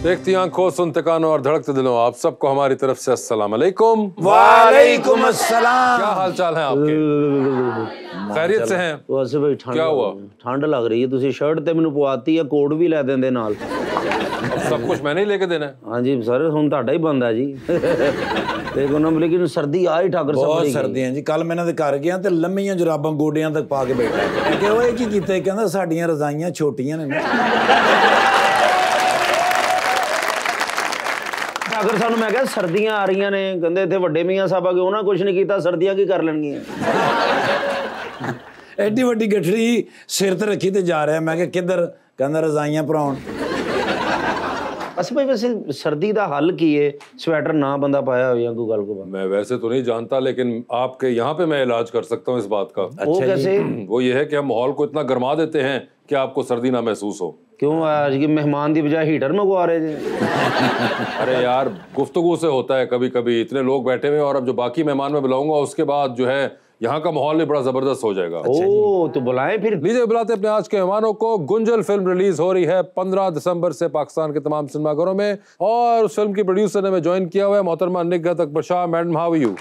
देखती आंखों, सुनते कानों और धड़कते दिलों, आप सबको हमारी तरफ से अस्सलाम वालेकुम। वालेकुम अस्सलाम। क्या हाल चाल है आपके? खैरियत से हैं? वैसे भाई क्या हुआ? ठंड लग रही है, तुसी शर्ट ते मैनू पवाती है, कोट भी लै देंदे नाल। सब कुछ मैंने ही लेके देना है? हाँ जी सर, हुण तुहाडा ही बंदा जी। देखो ना, लेकिन सर्दी आ ही ठाकर बहुत सर्दी है जी। कल मैं इन्हां दे घर गया ते लम्मीਆਂ जुराबां गोडियां तक पा के बैठा है कि ओए की कीता? कहंदा साडीਆਂ रजाइयां छोटियां ने। अगर सानू मैं कहा सर्दियां आ रही ने, कहंदे इत्थे वड्डे मियां साहब आ गए, उन्हां कुछ नहीं कीता, सर्दियां की कर लेणगियां। एडी वड्डी गठड़ी सिर ते रखी ते जा रहा। मैं कहा किधर? कहंदा रजाइयां भराउण। अच्छा भाई, वैसे सर्दी का हल की है? स्वेटर ना बंदा पाया हो या कोई गल को? मैं वैसे तो नहीं जानता, लेकिन आपके यहाँ पे मैं इलाज कर सकता हूँ इस बात का। वो कैसे? वो ये है कि हम माहौल को इतना गर्मा देते हैं कि आपको सर्दी ना महसूस हो। क्यों आज की मेहमान की बजाय हीटर मंगवा रहे थे? अरे यार, गुफ्तगू से होता है कभी कभी। इतने लोग बैठे हुए, और अब जो बाकी मेहमान मैं बुलाऊंगा उसके बाद जो है यहाँ का माहौल भी बड़ा जबरदस्त हो जाएगा। ओ तो बुलाएं फिर। लीजिए बुलाते अपने आज के मेहमानों को। गुंजल फिल्म रिलीज हो रही है 15 दिसंबर से पाकिस्तान के तमाम सिनेमाघरों में, और उस फिल्म की प्रोड्यूसर ने ज्वाइन किया हुआ है मोहतरमा Nighat Akbar Shah. Madam, how are you?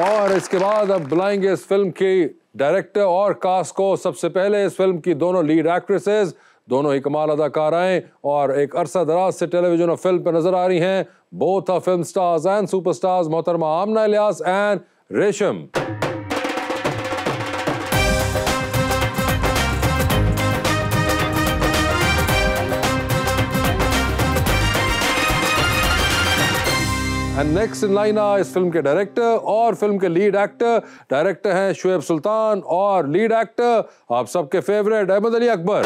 और इसके बाद अब बुलाएंगे इस फिल्म की डायरेक्टर और कास्ट को। सबसे पहले इस फिल्म की दोनों लीड एक्ट्रेसेस, दोनों ही कमाल अदाकाराएं और एक अरसा दराज से टेलीविजन और फिल्म पर नजर आ रही हैं। Both are film stars and superstars, मोहतरमा Amna Ilyas and Resham. And next in line इस फिल्म के डायरेक्टर और फिल्म के लीड एक्टर। डायरेक्टर हैं शुएब सुल्तान और लीड एक्टर आप सबके favourite Ahmed Ali Akbar.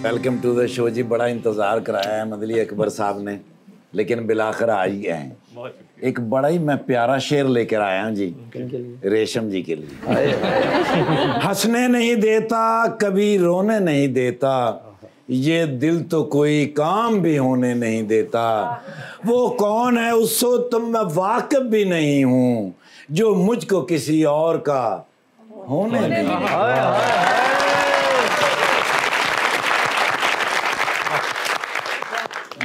Welcome to the show जी। बड़ा इंतजार कराया है अहमद अली अकबर साहब ने, लेकिन बिलाखिर आ ही गए हैं। एक बड़ा ही मैं प्यारा शेर लेकर आया हूँ जी, रेशम जी के लिए। हंसने नहीं देता, कभी रोने नहीं देता, ये दिल तो कोई काम भी होने नहीं देता। वो कौन है उसको तो मैं वाकिफ भी नहीं हूँ, जो मुझको किसी और का होने नहीं देता।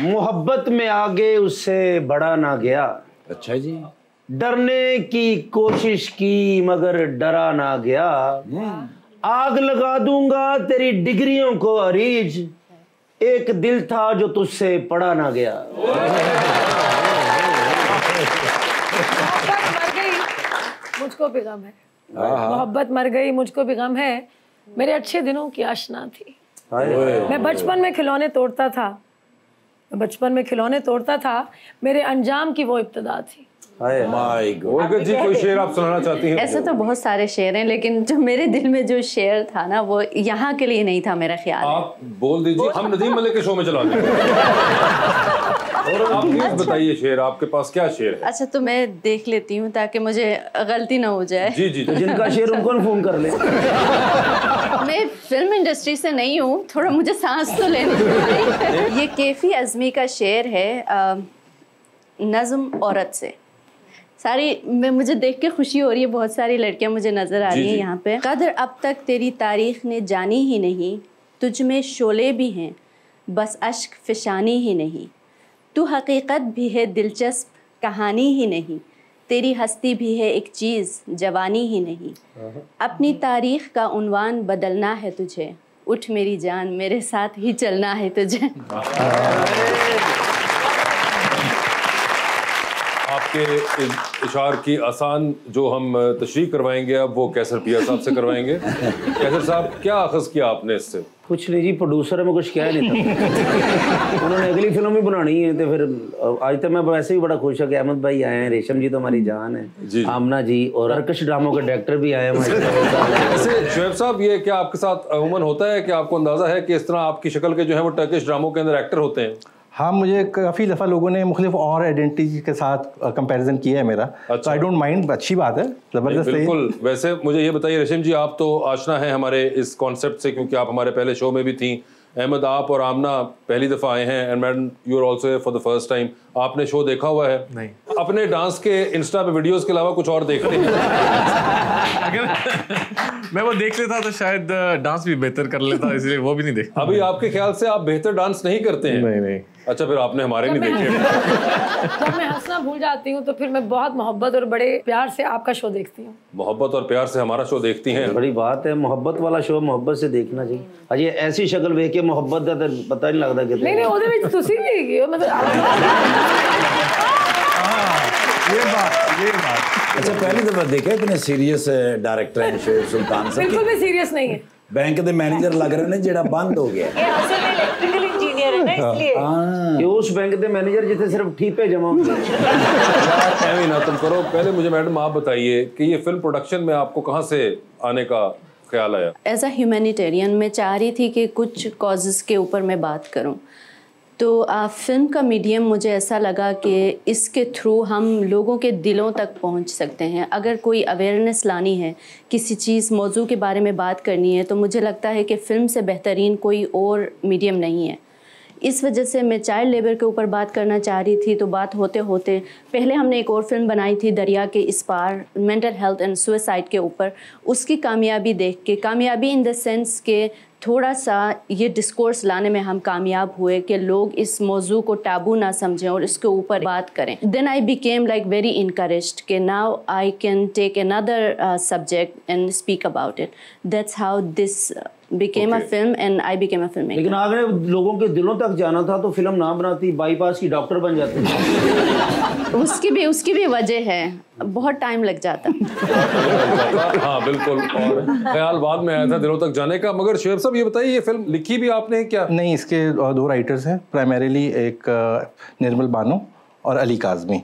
मोहब्बत में आगे उससे बड़ा ना गया। अच्छा जी। डरने की कोशिश की मगर डरा ना गया। आग लगा दूंगा तेरी डिग्रियों को अरीज, एक दिल था जो तुझसे पड़ा ना गया। मुझको भी गम है, मोहब्बत मर गई, मुझको भी गम है। मेरे अच्छे दिनों की आशना थी। मैं बचपन में खिलौने तोड़ता था, मेरे अंजाम की वो इब्तिदा थी। माय गॉड जी, कोई शेर आप सुनाना चाहती हैं? ऐसे तो बहुत सारे शेर हैं, लेकिन जो मेरे दिल में जो शेर था ना, वो यहाँ के लिए नहीं था मेरा ख्याल। आप बोल दीजिए, हम नदीम मलिक के शो में चला देंगे। और आप प्लीज बताइए शेर, आपके पास क्या शेर है? अच्छा तो मैं देख लेती हूँ ताकि मुझे गलती ना हो जाए। जी जी, तो जिनका शेर उनको फोन कर ले। मैं फिल्म इंडस्ट्री से नहीं हूँ, थोड़ा मुझे सांस तो लेनी पड़ेगी। ये कैफी अज़मी का शेर है, नज़्म औरत से। मुझे देख के खुशी हो रही है, बहुत सारी लड़कियां मुझे नजर आ रही हैं यहाँ पे। कदर अब तक तेरी तारीख ने जानी ही नहीं, तुझ में शोले भी हैं बस अश्क फिशानी ही नहीं। तू हकीकत भी है दिलचस्प कहानी ही नहीं, तेरी हस्ती भी है एक चीज़ जवानी ही नहीं। अपनी तारीख का उन्वान बदलना है तुझे, उठ मेरी जान मेरे साथ ही चलना है तुझे। आपके इशार की आसान जो हम तशरीह करवाएंगे, अब वो कैसर पिया साहब से करवाएंगे। कैसर साहब, क्या अखज़ किया आपने इससे? कुछ नहीं जी, प्रोड्यूसर में कुछ क्या नहीं था। उन्होंने अगली फिल्म भी बनानी है, तो फिर आज तक मैं वैसे भी बड़ा खुश हूँ कि अहमद भाई आए हैं, रेशम जी तो हमारी जान है, आमना जी, और अर्कश ड्रामों के डायरेक्टर भी आए हैं। वैसे शुएब साहब, ये क्या आपके साथ अमूमन होता है कि आपको अंदाजा है कि इस तरह आपकी शक्ल के जो है वो टर्किश ड्रामों के अंदर एक्टर होते हैं? हाँ, मुझे काफ़ी दफ़ा लोगों ने मुख्तलिफ और आइडेंटिटी के साथ कंपैरिजन किया है मेरा। तो आई डोंट माइंड, अच्छी बात है, ज़बरदस्त है। बिल्कुल। वैसे मुझे ये बताइए रेशम जी, आप तो आशना है हमारे इस कॉन्सेप्ट से, क्योंकि आप हमारे पहले शो में भी थी। अहमद, आप और आमना पहली दफ़ा आए हैं and madam you are also for the first time. आपने शो देखा हुआ है? नहीं। अपने डांस के इंस्टा पे वीडियोस के अलावा कुछ और देखते हैं? अगर मैं वो देख लेता तो शायद डांस भी बेहतर कर लेता, इसलिए वो भी नहीं देखता। अभी आपके ख्याल से आप बेहतर डांस नहीं करते हैं? नहीं। अच्छा, फिर आपने हमारे नहीं देखे। जब मैं हंसना भूल जाती हूँ तो फिर मैं बहुत मोहब्बत और बड़े प्यार से आपका शो देखती हूँ। मोहब्बत और प्यार से हमारा शो देखती हैं? बड़ी बात है, मोहब्बत वाला शो मोहब्बत से देखना चाहिए। अजय ऐसी शक्ल देख के मोहब्बत का तो पता नहीं लगता कि नहीं ਉਹਦੇ ਵਿੱਚ ਤੁਸੀਂ ਵੀ ਹੈਗੇ ਹੋ मतलब ये बात अच्छा, पहली दफा देखा इतने सीरियस डायरेक्टर हैं शोएब सुल्तान साहब। बिल्कुल भी सीरियस नहीं है। बैंक के मैनेजर लग रहे हैं जेड़ा बंद हो गया। ये असल में इलेक्ट्रिकल इंजीनियर है ना, इसलिए कि उस बैंक के मैनेजर जिथे सिर्फ ठीपे जमा होते हैं। ऐਵੇਂ ना तुम करो। पहले मुझे मैडम आप बताइए कि ये फिल्म प्रोडक्शन में आपको कहाँ से आने का ख्याल आया? एज अ ह्यूमैनिटेरियन मैं चाह रही थी कि कुछ कॉजेज़ के ऊपर मैं बात करूं, तो फिल्म का मीडियम मुझे ऐसा लगा कि इसके थ्रू हम लोगों के दिलों तक पहुंच सकते हैं। अगर कोई अवेयरनेस लानी है, किसी चीज़ मौजू के बारे में बात करनी है, तो मुझे लगता है कि फ़िल्म से बेहतरीन कोई और मीडियम नहीं है। इस वजह से मैं चाइल्ड लेबर के ऊपर बात करना चाह रही थी। तो बात होते होते पहले हमने एक और फिल्म बनाई थी दरिया के इस पार, मेंटल हेल्थ एंड सुसाइड के ऊपर। उसकी कामयाबी देख के, कामयाबी इन द सेंस के थोड़ा सा ये डिस्कोर्स लाने में हम कामयाब हुए कि लोग इस मौजू को टाबू ना समझें और इसके ऊपर बात करें। Then I became like very encouraged कि now I can take another subject and speak about it. That's how this became a film and I became a filmmaker। लेकिन अगर लोगों के दिलों तक जाना था तो फिल्म ना बनाती, बाईपास की डॉक्टर बन जाती। उसकी भी वजह है, बहुत टाइम लग जाता। हाँ बिल्कुल, और ख्याल बाद में आया था दिलों तक जाने का। मगर शोएब साहब ये बताइए, ये फिल्म लिखी भी आपने है क्या? नहीं, इसके दो राइटर्स हैं प्राइमरीली, एक निर्मल बानो और अली काज़मी।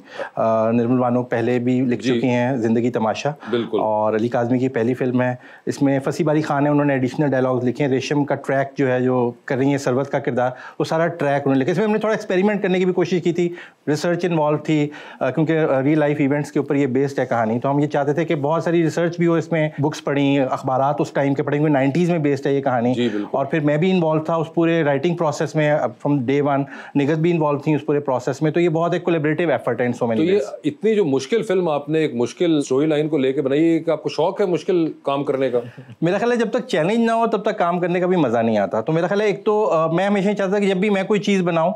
निर्मल बानो पहले भी लिख चुकी हैं ज़िंदगी तमाशा, बिल्कुल, और अली काज़मी की पहली फिल्म है। इसमें फसी बारी खान है, उन्होंने एडिशनल डायलॉग्स लिखे हैं। रेशम का ट्रैक जो है, जो कर रही है सरवत का किरदार, वो सारा ट्रैक उन्होंने लिखा। इसमें हमने थोड़ा एक्सपेरिमेंट करने की भी कोशिश की थी, रिसर्च इन्वॉल्व थी, क्योंकि रियल लाइफ इवेंट्स के ऊपर ये बेस्ड है कहानी। तो हम ये चाहते थे कि बहुत सारी रिसर्च भी हो इसमें, बुक्स पढ़ी, अखबारात उस टाइम के पढ़े, 90s में बेस्ड है ये कहानी। और फिर मैं भी इन्वॉल्व था उस पूरे राइटिंग प्रोसेस में, फ्रॉम डे वन। निगत भी इन्वॉल्व थी उस पूरे प्रोसेस में। तो ये बहुत एक कोलैबोरेटिव एफर्ट है। तो ये इतनी जो मुश्किल फिल्म आपने एक मुश्किल स्टोरी लाइन को लेके बनाई है, कि आपको शौक है मुश्किल काम करने का? मेरा ख्याल है जब तक चैलेंज ना हो तब तक काम करने का भी मज़ा नहीं आता। तो मेरा ख्याल है एक तो मैं हमेशा चाहता था कि जब भी मैं कोई चीज़ बनाऊँ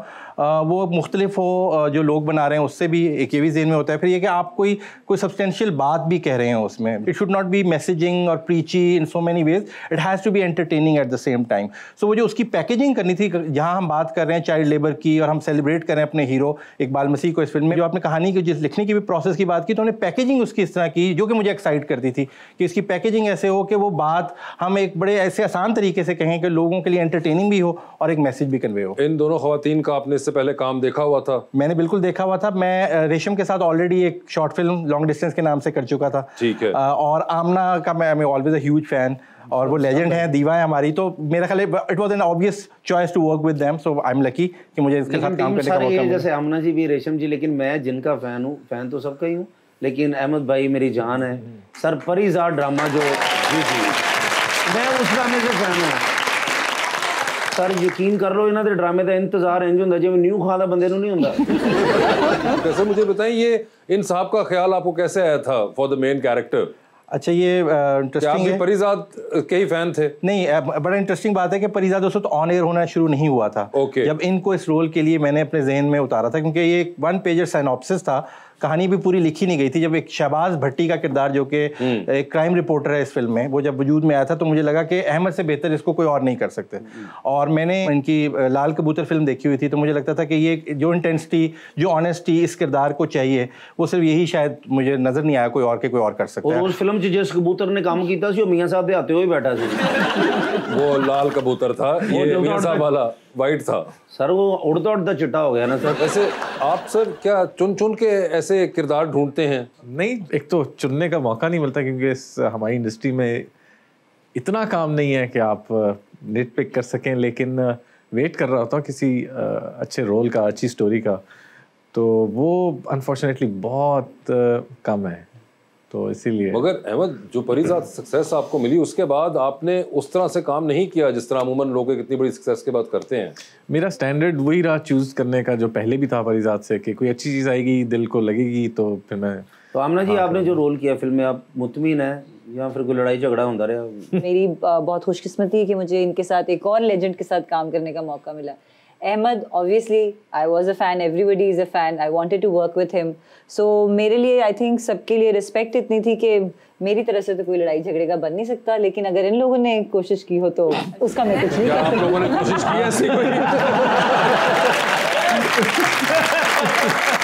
वो मुख्तलिफ हो, जो लोग बना रहे हैं उससे भी एक ये भी ज़हन में होता है। फिर ये कि आप कोई सब्सटेंशियल बात भी कह रहे हैं उसमें। It should not be messaging और preachy in so many ways, it has to be entertaining at the same time. So वो जो उसकी पैकेजिंग करनी थी, जहाँ हम बात कर रहे हैं चाइल्ड लेबर की और हम सेलिब्रेट कर रहे हैं अपने हीरो इकबाल मसीह को इस फिल्म में, जो आपने कहानी की जिस लिखने की भी प्रोसेस की बात की, तो उन्होंने पैकेजिंग उसकी इस तरह की जो कि मुझे एक्साइट करती थी कि इसकी पैकेजिंग ऐसे हो कि वो बात हम एक बड़े ऐसे आसान तरीके से कहें कि लोगों के लिए एंटरटेनिंग भी हो और एक मैसेज भी कन्वे हो। इन दोनों खवातीन का आपने इससे पहले काम देखा हुआ था? मैंने बिल्कुल देखा हुआ था। मैं रेशम के साथ ऑलरेडी एक शॉर्ट फिल्म लॉन्ग डिस्टेंस के नाम से कर चुका था। ठीक है। और आमना का मैं ऑलवेज अ ह्यूज फैन, और वो लेजेंड है, दीवा है हमारी। तो मेरा ख्याल है it was an obvious choice to work with them, so I am lucky कि मुझे इसके साथ काम करने का मौका मिला। जैसे आमना जी भी, रेशम जी, लेकिन मैं जिनका फैन हूँ, फैन तो सबका ही हूँ, लेकिन अहमद भाई मेरी जान है। सर परिज़ार ड्रामा जो मैं उस ड्रामे से फैन हूँ सर। यकीन कर लो, इन्होंने ड्रामे का इंतजार इंज होंगे जिवें न्यू खादा बंदे नूं नहीं होंदा। वैसे मुझे बताइए, ये इन साहब का ख्याल आपको कैसे आया था फॉर द मेन कैरेक्टर? अच्छा, ये इंटरेस्टिंग है। परिजाद के ही फैन थे? नहीं, बड़ा इंटरेस्टिंग बात है कि परिजाद उस वक्त ऑन एयर होना शुरू नहीं हुआ था। जब इनको इस रोल के लिए मैंने अपने जहन में उतारा था, क्योंकि ये एक 1 पेजर साइनॉप्सिस था, कहानी भी पूरी लिखी नहीं गई थी। जब एक शहबाज भट्टी का किरदार, जो कि एक क्राइम रिपोर्टर है इस फिल्म में, वो जब वजूद में आया था, तो मुझे लगा कि अहमद से बेहतर इसको कोई और नहीं कर सकते। और मैंने इनकी लाल कबूतर फिल्म देखी हुई थी, तो मुझे लगता था कि ये जो इंटेंसिटी, जो ऑनेस्टी इस किरदार को चाहिए, वो सिर्फ यही शायद मुझे नजर नहीं आया कोई और कर सकता है। और उस फिल्म च जिस कबूतर ने काम किया सी, मियां साहब दे आते हुए बैठा सी। वो लाल कबूतर था, ये मियां साहब वाला वाइट था। सर वो उड़ता उड़ता चिट्टा हो गया ना सर। वैसे आप सर क्या चुन के ऐसे किरदार ढूंढते हैं? नहीं, एक तो चुनने का मौका नहीं मिलता, क्योंकि इस हमारी इंडस्ट्री में इतना काम नहीं है कि आप नेट पिक कर सकें। लेकिन वेट कर रहा होता हूँ किसी अच्छे रोल का, अच्छी स्टोरी का, तो वो अनफॉर्चुनेटली बहुत कम है। तो इसीलिए। मगर अहमद, जो परीज़ाद सक्सेस आपको मिली उसके बाद आपने उस तरह से काम नहीं किया जिस तरह अमूमन लोग इतनी बड़ी सक्सेस के बाद करते हैं। मेरा स्टैंडर्ड वही रहा चूज करने का जो पहले भी था परीज़ाद से, कि कोई अच्छी चीज़ आएगी, दिल को लगेगी, तो फिर मैं। तो आमना जी, आपने जो रोल किया फिल्म में, आप मुतमिन है या फिर कोई लड़ाई झगड़ा होता रहा? मेरी बहुत खुशकिस्मती है कि मुझे इनके साथ, एक और लेजेंड के साथ काम करने का मौका मिला। Ahmed, obviously I was a fan, everybody is a fan, I wanted to work with him. So मेरे लिए आई थिंक सबके लिए रिस्पेक्ट इतनी थी कि मेरी तरफ से तो कोई लड़ाई झगड़े का बन नहीं सकता, लेकिन अगर इन लोगों ने कोशिश की हो तो उसका मैं कुछ नहीं कर सकती। आप लोगों ने कोशिश की ऐसी कोई?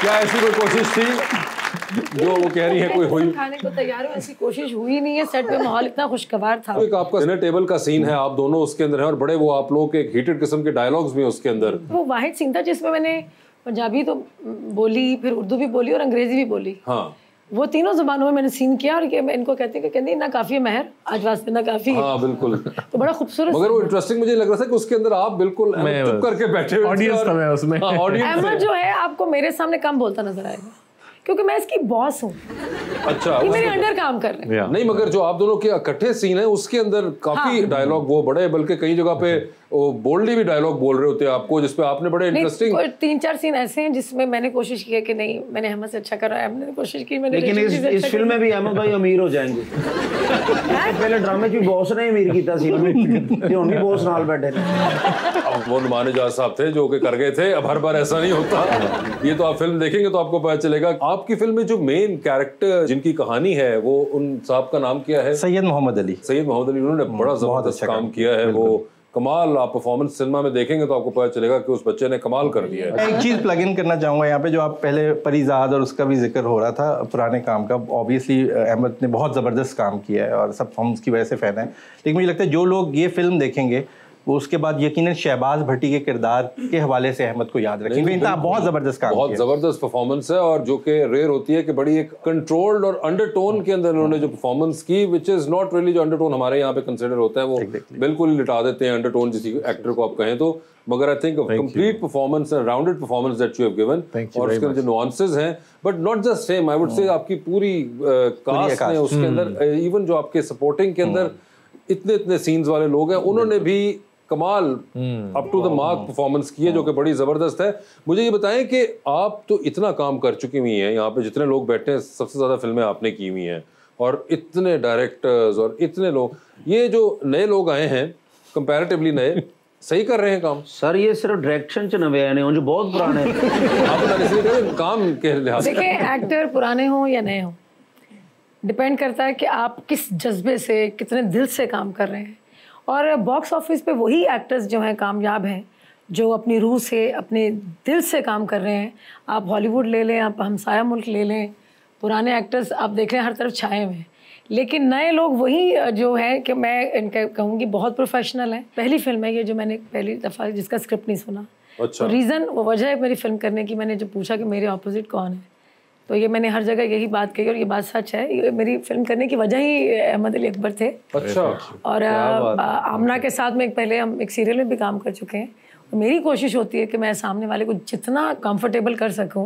क्या ऐसी कोई कोशिश थी जो वो कह रही है कोई हुई? खाने को तैयार हो, ऐसी कोशिश हुई नहीं है। सेट पे माहौल इतना खुशगवार था। तो एक आपका डिनर टेबल का सीन है, आप दोनों उसके अंदर हैं और बड़े वो आप लोगों के एक हीटेड किस्म के डायलॉग्स भी हैं उसके अंदर। वो वाहिद सीन था जिसमें मैंने पंजाबी तो बोली, फिर उर्दू भी बोली और अंग्रेजी भी बोली। हाँ, वो तीनों ज़बानों में मैंने सीन किया और मैं इनको कहती ना काफ़ी है महर, आज वास्ते ना काफ़ी है। हाँ बिल्कुल। तो बड़ा खूबसूरत। मगर वो इंटरेस्टिंग मुझे लग रहा था कि उसके अंदर आप बिल्कुल चुप करके बैठे हुए थे ऑडियंस था मैं उसमें। अहमद जो है आपको मेरे सामने कम बोलता नजर आएगा क्योंकि मैं इसकी बॉस हूँ। अच्छा, ये मेरे अंडर काम कर रहे हैं। नहीं, मगर जो आप दोनों के इकट्ठे सीन है उसके अंदर काफी डायलॉग वो बड़े, बल्कि कई जगह पे वो बोल्डली भी डायलॉग बोल रहे होते हैं आपको, जिसपे आपने बड़े इंटरेस्टिंग 3-4 सीन ऐसे हैं जिसमें मैंने कोशिश की है कि नहीं, मैंने अहमद से अच्छा कर रहा है, हमने कोशिश की मैंने। लेकिन इस फिल्म में भी अहमद भाई अमीर हो जाएंगे। पहले ड्रामे में बॉस ने अमीर किया सी, हुण भी बॉस नाल बैठे ने। वो नुमान इजाज साहब थे जो कि कर गए थे, अब हर बार ऐसा नहीं होता। ये तो आप फिल्म देखेंगे तो आपको पता चलेगा। आपकी फिल्म में जो मेन कैरेक्टर जिनकी कहानी है वो उन साहब का नाम क्या है? सैयद मोहम्मद अली। सैयद मोहम्मद अली, उन्होंने बड़ा जबरदस्त काम किया है। वो कमाल, आप परफॉर्मेंस सिनेमा में देखेंगे तो आपको पता चलेगा कि उस बच्चे ने कमाल कर दिया है। एक चीज़ प्लग इन करना चाहूँगा यहाँ पे, जो आप पहले परीज़ाद और उसका भी जिक्र हो रहा था पुराने काम का। ऑब्वियसली अहमद ने बहुत ज़बरदस्त काम किया है और सब हम उसकी वजह से फ़ैन हैं, लेकिन मुझे लगता है जो लोग ये फिल्म देखेंगे वो उसके बाद यकीनन शहबाज भट्टी के किरदार के हवाले से अहमद को याद रखेंगे। इनका बहुत ज़बरदस्त काम, बहुत ज़बरदस्त परफॉर्मेंस है, और जो कि रेयर होती है कि बड़ी एक कंट्रोल्ड और अंडरटोन के अंदर उन्होंने जो परफॉर्मेंस की, विच इज़ नॉट रियली जो अंडरटोन हमारे यहाँ पे कंसिडर होता है, वो बिल्कुल लिटा देते हैं अंडरटोन जिसी एक्टर को आप कहें तो। मगर I think complete performance, rounded performance that you have given, और उसके अंदर जो नुआंसेस हैं, but not just same, I would say आपकी पूरी कास्ट ने उसके अंदर, इवन जो आपके सपोर्टिंग के अंदर इतने सीन्स वाले लोग हैं, उन्होंने भी कमाल up to the mark performance की है, जो कि बड़ी ज़बरदस्त है। मुझे ये बताएं कि आप तो इतना काम कर चुकी हुई हैं, यहाँ पे जितने लोग बैठे हैं सबसे ज़्यादा फिल्में आपने की हुई हैं, और इतने डायरेक्टर्स और इतने लोग, ये जो नए लोग आए हैं कंपैरेटिवली नए, सही कर रहे हैं काम? सर ये सिर्फ डायरेक्शन च नवे आए हैं, जो बहुत पुराने आप काम के लिहाज से। देखिए, एक्टर पुराने हों या नए हों, डिपेंड करता है कि आप किस जज्बे से, कितने दिल से काम कर रहे हैं। और बॉक्स ऑफिस पे वही एक्टर्स जो हैं कामयाब हैं जो अपनी रूह से, अपने दिल से काम कर रहे हैं। आप हॉलीवुड ले लें, आप हमसाया मुल्क ले लें, पुराने एक्टर्स आप देख रहे हैं हर तरफ छाए हुए हैं, लेकिन नए लोग वही जो है कि मैं इनका कहूँगी बहुत प्रोफेशनल हैं। पहली फिल्म है ये जो मैंने पहली दफ़ा जिसका स्क्रिप्ट नहीं सुना। अच्छा। तो रीज़न, वो वजह है मेरी फिल्म करने की, मैंने जो पूछा कि मेरे ऑपोजिट कौन है, तो ये मैंने हर जगह यही बात कही और ये बात सच है। ये मेरी फिल्म करने की वजह ही अहमद अली अकबर थे। अच्छा। और आमना के साथ में पहले हम एक सीरियल में भी काम कर चुके हैं। मेरी कोशिश होती है कि मैं सामने वाले को जितना कंफर्टेबल कर सकूं,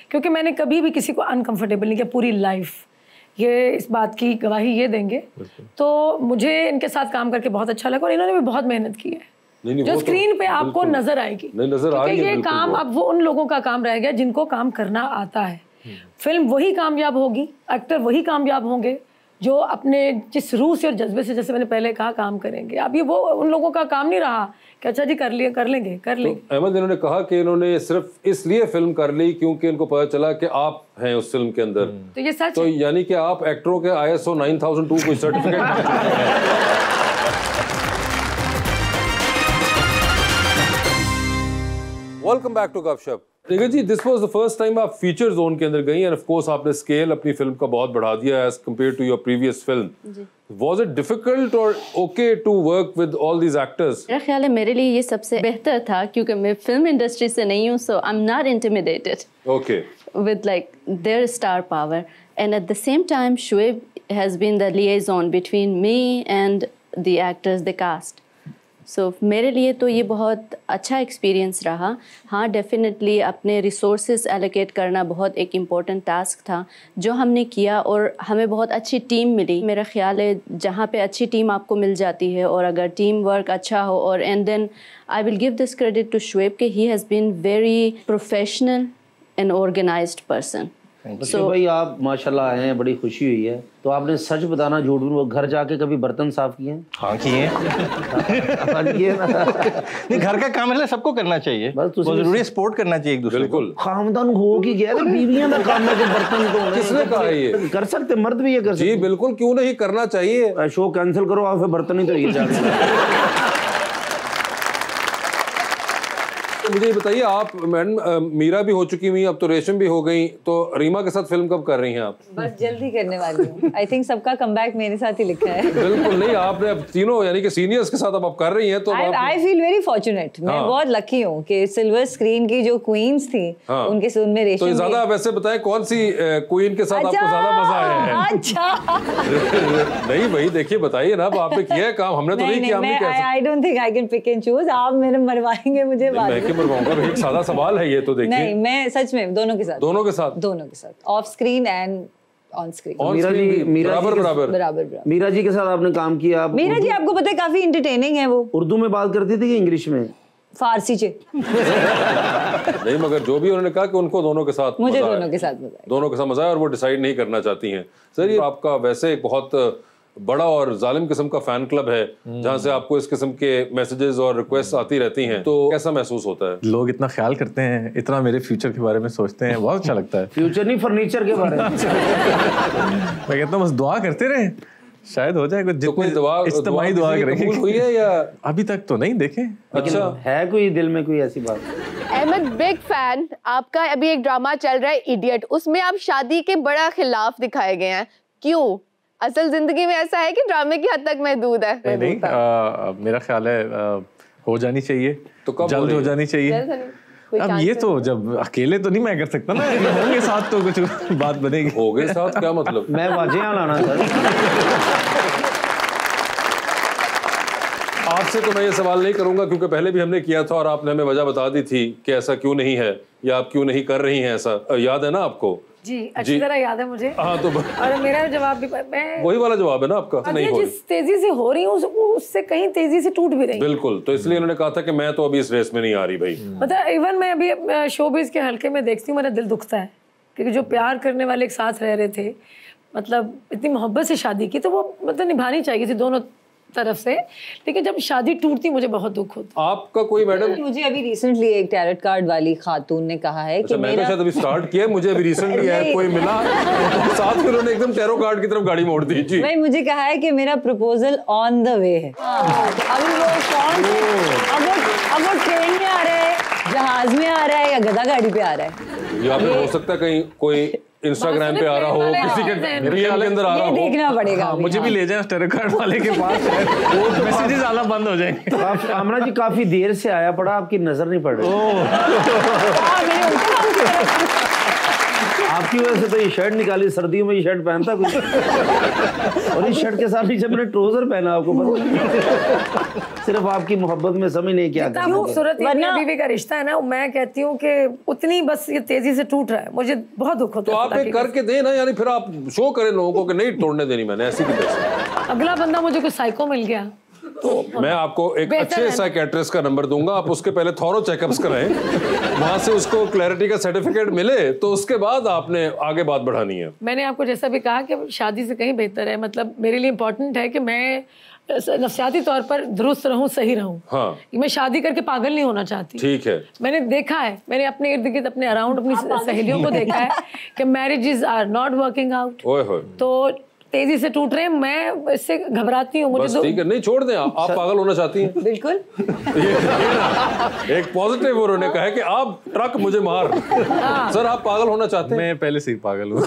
क्योंकि मैंने कभी भी किसी को अनकंफर्टेबल नहीं किया पूरी लाइफ, ये इस बात की गवाही ये देंगे। तो मुझे इनके साथ काम करके बहुत अच्छा लगा और इन्होंने भी बहुत मेहनत की है जो स्क्रीन पे आपको नजर आएगी। क्योंकि ये काम अब वो उन लोगों का काम रह गया जिनको काम करना आता है। फिल्म वही कामयाब होगी, एक्टर वही कामयाब होंगे जो अपने जिस रूह से और जज्बे से, जैसे मैंने पहले कहा, काम करेंगे। अब ये वो उन लोगों का काम नहीं रहा कि अच्छा जी कर लेंगे तो अहमद, इन्होंने कहा कि इन्होंने सिर्फ इसलिए फिल्म कर ली क्योंकि इनको पता चला कि आप हैं उस फिल्म के अंदर। तो ये सच तो यानी कि आप एक्टरों के ISO 9002 कोई certificate. Welcome back to Gupshup. देखिए जी, this was the first time आप फीचर जोन के अंदर गई, एंड ऑफ कोर्स आपने स्केल अपनी फिल्म का बहुत बढ़ा दिया as compared to your previous film. Was it difficult और okay to work with all these actors? मेरा ख्याल है मेरे लिए ये सबसे बेहतर था क्योंकि मैं फिल्म इंडस्ट्री से नहीं हूँ, so I am not intimidated okay with like their star power, and at the same time Shoaib has been the liaison between me and the actors they cast. सो मेरे लिए तो ये बहुत अच्छा एक्सपीरियंस रहा। हाँ, डेफिनेटली अपने रिसोर्सेज एलोकेट करना बहुत एक इम्पोर्टेंट टास्क था जो हमने किया, और हमें बहुत अच्छी टीम मिली। मेरा ख्याल है जहाँ पे अच्छी टीम आपको मिल जाती है और अगर टीम वर्क अच्छा हो, और and then I will give this credit to Shoaib कि he has been very professional and organised person. तो भाई आप माशाल्लाह आए हैं, बड़ी खुशी हुई है। तो आपने सच बताना झूठ वो घर जाके कभी बर्तन साफ किए हैं? हाँ किए नहीं, घर का काम है सबको करना चाहिए, बस जरूरी है सपोर्ट करना चाहिए एक दूसरे को। खामदान हो की गया बीवियां का काम है कि बर्तन धोने। किसने कहा ये कर सकते, मर्द भी ये कर सकते। जी बिल्कुल, क्यों नहीं करना चाहिए। शो कैंसिल करो, आप फिर बर्तन ही तो ये जाते। मुझे ये बताइए, आप मैडम मीरा भी हो चुकी हुई, अब तो रेशम भी हो गई, तो रीमा के साथ फिल्म कब कर रही हैं आप? बस जल्दी करने वाली हूँ। आई थिंक सबका कमबैक मेरे साथ ही लिखा है। बिल्कुल नहीं, आपने अब तीनों यानी कि सीनियर्स के साथ अब आप कर रही हैं, तो आई फील वेरी फॉर्चुनेट। मैं बहुत लकी हूँ कि सिल्वर स्क्रीन की जो क्वींस थी उनके साथ में रेशम। तो ज्यादा वैसे बताएं कौन सी क्वीन के साथ आपको ज्यादा मजा आया है? अच्छा नहीं भाई देखिए, बताइए ना, अब आपने किया है काम, हमने तो नहीं किया। I don't think I can pick and choose. आप मेरे मरवाएंगे मुझे बाद में। मरवाऊंगा, एक सादा सवाल है ये तो। देखिए नहीं, मैं सच में दोनों के साथ of screen and on screen. बराबर। मीरा जी के साथ आपने काम किया। मीरा जी आपको पता है काफी एंटरटेनिंग है। वो उर्दू में बात करती थी कि इंग्लिश में? फारसी चे। नहीं, मगर जो भी उन्होंने कहा कि उनको दोनों के साथ मुझे दोनों के साथ मजा आया और वो डिसाइड नहीं करना चाहती हैं। सर, ये आपका वैसे एक बहुत बड़ा और जालिम किस्म का फैन क्लब है जहाँ से आपको इस किस्म के मैसेजेस और रिक्वेस्ट आती रहती हैं, तो कैसा महसूस होता है? लोग इतना ख्याल करते हैं, इतना मेरे फ्यूचर के बारे में सोचते हैं, बहुत अच्छा लगता है। फ्यूचर नहीं, फर्नीचर के बारे में। मैं कहता हूँ बस दुआ करते रहे, शायद हो जाए। तो कोई इज्तिमाई दुआ करेंगे हुई है या अभी तक तो नहीं देखे? अच्छा, है कोई दिल में कोई ऐसी बात? अहमद, बिग फैन आपका। अभी एक ड्रामा चल रहा है इडियट, उसमें आप शादी के बड़ा खिलाफ दिखाए गए हैं, क्यों? असल जिंदगी में ऐसा है कि ड्रामे की हद तक महदूद है? नहीं, मेरा ख्याल है हो जानी चाहिए, तो कब जल्द हो जानी चाहिए। अब ये तो जब अकेले तो नहीं मैं कर सकता ना, होंगे साथ तो कुछ बात बनेगी। हो गए साथ क्या मतलब? मैं वाजियां लाना सर। आपसे तो मैं ये सवाल नहीं करूंगा क्योंकि पहले भी हमने किया था और आपने हमें वजह बता दी थी कि ऐसा क्यों नहीं है या आप क्यों नहीं कर रही हैं ऐसा। याद है ना आपको? जी, अच्छी तरह याद है मुझे। हाँ, तो और मेरा जवाब भी मैं वही वाला जवाब है ना आपका? नहीं, जिस तेजी से हो रही हूँ उससे कहीं तेजी से टूट भी रही। बिल्कुल, तो इसलिए उन्होंने कहा था कि मैं तो अभी इस रेस में नहीं आ रही भाई। मतलब इवन मैं अभी शोबिज के हल्के में देखती हूँ, मेरा दिल दुखता है क्योंकि जो प्यार करने वाले एक साथ रह रहे थे, मतलब इतनी मोहब्बत से शादी की, तो वो मतलब निभानी चाहिए थी दोनों तरफ से, लेकिन जब शादी टूटती मुझे बहुत दुख होता। आपका कोई मैडम? मुझे अभी रिसेंटली एक टैरेट कार्ड वाली खातून ने कहा है कि मैं तो शायद अभी स्टार्ट किया, मुझे अभी रिसेंटली है कोई मिला तो साथ में उन्होंने एकदम टैरो कार्ड की तरफ गाड़ी मोड़ दी। जी भाई, मुझे कहा है कि मेरा प्रपोजल ऑन द वे है। अभी वो कौन, अब वो ट्रेन में आ रहा है, जहाज में आ रहा है या गधा गाड़ी पे आ रहा है? या फिर हो सकता है कहीं कोई इंस्टाग्राम पे आ रहा हो, किसी के डीएम के अंदर आ रहा हो। देखना पड़ेगा। हाँ, मुझे भी ले जाए टैरो कार्ड वाले के पास, वो मैसेजेस आना बंद हो जाएंगे। आमना जी काफी देर से आया पड़ा, आपकी नजर नहीं पड़ रही। आपकी वजह से तो ये शर्ट निकाली, सर्दियों में ये शर्ट पहनता कुछ और इस शर्ट के साथ नीचे मैंने ट्राउजर पहना, आपको पता? सिर्फ आपकी मोहब्बत में समझ नहीं क्या खूबसूरत बीवी का रिश्ता है ना, मैं कहती हूँ कि उतनी बस ये तेजी से टूट रहा है, मुझे बहुत दुख होता है। तो आप एक करके दे ना, यानी फिर आप शो करें लोगों को कि नहीं तोड़ने देनी मैंने ऐसी की तैसी। अगला बंदा मुझे कोई साइको मिल गया तो मैं आपको एक अच्छे साइकियाट्रिस्ट का नंबर दूंगा, आप उसके पहले थॉरो चेकअप्स कराएं, वहां से उसको क्लैरिटी का सर्टिफिकेट मिले तो उसके बाद आपने आगे बात बढ़ानी है। मैंने आपको जैसा भी कहा कि शादी से कहीं बेहतर है, मतलब मेरे लिए इम्पोर्टेंट है कि मैं नफ्सियाती तौर पर दुरुस्त रहूं, सही रहूं। हाँ, मैं शादी करके पागल नहीं होना चाहती। ठीक है, मैंने देखा है, मैंने अपने इर्द गिर्द अपने अराउंड अपनी सहेलियों को देखा है कि marriages are not working out, तो तेजी से टूट रहे हैं। मैं इससे घबराती हूँ। मुझे ठीक है, नहीं छोड़ दें। आप पागल होना चाहती हैं? बिल्कुल। एक पॉजिटिव उन्होंने कहा है कि आप ट्रक मुझे मार। सर, आप पागल होना चाहते हैं? मैं पहले से ही पागल हूँ।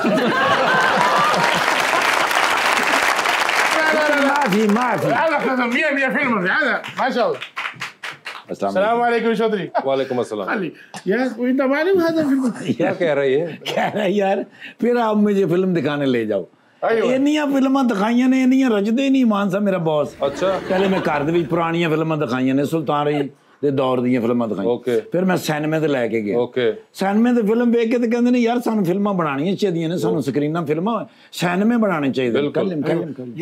अस्सलामुअलैकुम चौधरी। वालेकुम अस्सलाम। यार कोई तो मालूम है तो फिल्म क्या कह रही है? कह रहा है यार फिर आप मुझे फिल्म दिखाने ले जाओ। ਇੰਨੀਆਂ ਫਿਲਮਾਂ ਦਿਖਾਈਆਂ ਨੇ, ਇੰਨੀਆਂ ਰਜਦੇ ਨਹੀਂ ਮਾਨ ਸਾਹਿਬ ਮੇਰਾ ਬੌਸ। ਅੱਛਾ। ਪਹਿਲੇ ਮੈਂ ਘਰ ਦੇ ਵਿੱਚ ਪੁਰਾਣੀਆਂ ਫਿਲਮਾਂ ਦਿਖਾਈਆਂ ਨੇ, ਸੁਲਤਾਨ ਰਹੀ ਦੇ ਦੌਰ ਦੀਆਂ ਫਿਲਮਾਂ ਦਿਖਾਈਆਂ। ਫਿਰ ਮੈਂ ਸਿਨੇਮੇ ਤੇ ਲੈ ਕੇ ਗਿਆ। ਸਿਨੇਮੇ ਤੇ ਫਿਲਮ ਵੇਖ ਕੇ ਤੇ ਕਹਿੰਦੇ ਨੇ ਯਾਰ ਸਾਨੂੰ ਫਿਲਮਾਂ ਬਣਾਉਣੀਆਂ ਚਾਹੀਦੀਆਂ ਨੇ, ਸਾਨੂੰ ਸਕਰੀਨਾਂ ਫਿਲਮਾਂ ਸਿਨੇਮੇ ਬਣਾਉਣੇ ਚਾਹੀਦੇ।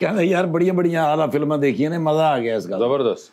ਕਹਿੰਦਾ ਯਾਰ ਬੜੀਆਂ ਬੜੀਆਂ ਆਲਾ ਫਿਲਮਾਂ ਦੇਖੀਆਂ ਨੇ, ਮਜ਼ਾ ਆ ਗਿਆ ਇਸ ਗੱਲ। ਜ਼ਬਰਦਸਤ।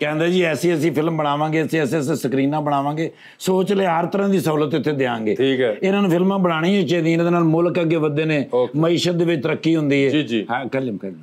ਕਹਿੰਦੇ ਜੀ ਐਸੀ ਐਸੀ ਫਿਲਮ ਬਣਾਵਾਂਗੇ, ਐਸੇ ਸਕਰੀਨਾਂ ਬਣਾਵਾਂਗੇ, ਸੋਚ ਲੈ ਹਰ ਤਰ੍ਹਾਂ ਦੀ ਸਹੂਲਤ ਇੱਥੇ ਦੇਾਂਗੇ। ਠੀਕ ਹੈ। ਇਹਨਾਂ ਨੂੰ ਫਿਲਮਾਂ ਬਣਾਉਣੀਆਂ ਚਾਹੀਦੀਆਂ, ਇਹਦੇ ਨਾਲ ਮੁਲਕ ਅੱਗੇ ਵਧਦੇ ਨੇ, ਮਈਸ਼ਤ ਦੇ ਵਿੱਚ ਤਰੱਕੀ ਹੁੰਦੀ ਹੈ। ਜੀ ਜੀ ਹਾਂ ਕਲਮ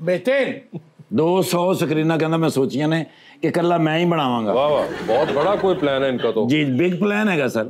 200 200 ਸਕਰੀਨਾਂ ਕਹਿੰਦਾ ਮੈਂ ਸੋਚੀਆਂ ਨੇ ਕਿ ਇਕੱਲਾ ਮੈਂ ਹੀ ਬਣਾਵਾਂਗਾ। ਵਾਹ ਵਾਹ, ਬਹੁਤ ਬੜਾ ਕੋਈ ਪਲਾਨ ਹੈ ਇਨਕਾ तो। जी बिग प्लान हैगा सर।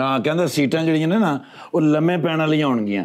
हाँ कहता सीटां ਜਿਹੜੀਆਂ ਨੇ ਨਾ ਉਹ ਲੰਮੇ ਪੈਣ ਵਾਲੀਆਂ ਹੋਣਗੀਆਂ।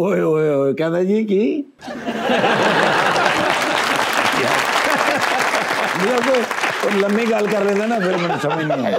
ओए ओए ओए कहता जी की लम्मी गल कर रहे थे ना, फिर मैंने समझ नहीं आया।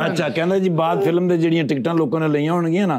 अच्छा कहता जी बाद फिल्म ਦੇ ਜਿਹੜੀਆਂ ਟਿਕਟਾਂ ਲੋਕਾਂ ਨੇ ਲਈਆਂ ਹੋਣਗੀਆਂ ਨਾ,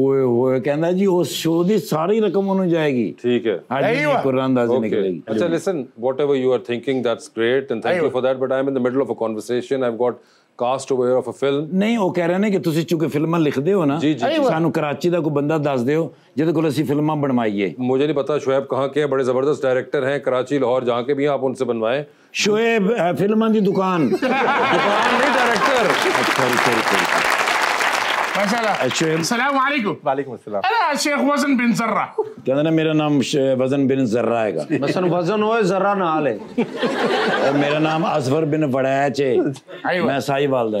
ओए ओए कहता जी ਉਸ ਸ਼ੋਅ ਦੀ ਸਾਰੀ ਰਕਮ ਉਹਨੂੰ ਜਾਏਗੀ। ठीक है। अय्यो कुरानदाजी निकलेगी। अच्छा listen, whatever you are thinking that's great and thank you for that, but I'm in the middle of a conversation, I've got cast over of a film. ਨਹੀਂ ਉਹ ਕਹਿ ਰਹੇ ਨੇ ਕਿ ਤੁਸੀਂ ਚੁੱਕੇ ਫਿਲਮਾਂ ਲਿਖਦੇ ਹੋ ਨਾ, ਸਾਨੂੰ ਕਰਾਚੀ ਦਾ ਕੋਈ ਬੰਦਾ ਦੱਸ ਦਿਓ ਜਿਹਦੇ ਕੋਲ ਅਸੀਂ ਫਿल्मां बनवाइए। मुझे नहीं पता शोएब कहाँ के हैं, बड़े जबरदस्त डायरेक्टर हैं, कराची लाहौर जहाँ के भी हैं, आप उनसे बनवाएं। शोएब फिल्मां की दुकान नहीं डायरेक्टर। माशाल्लाह। अस्सलाम वालेकुम। वालेकुम अस्सलाम। अना शेख वजन बिन जर्रा। कहते ना मेरा नाम वजन बिन जर्रा हैगा। मसन वजन होए जर्रा नाल है। और मेरा नाम असफर बिन वड़ैच है। मैं साहिवाल दा।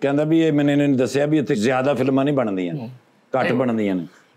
ਕਹਿੰਦਾ ਵੀ ਇਹ ਮੈਨੇ ਇਹਨੂੰ ਦੱਸਿਆ ਵੀ ਇੱਥੇ ਜ਼ਿਆਦਾ ਫਿਲਮਾਂ ਨਹੀਂ ਬਣਦੀਆਂ, ਘੱਟ ਬਣਦੀਆਂ ਨੇ।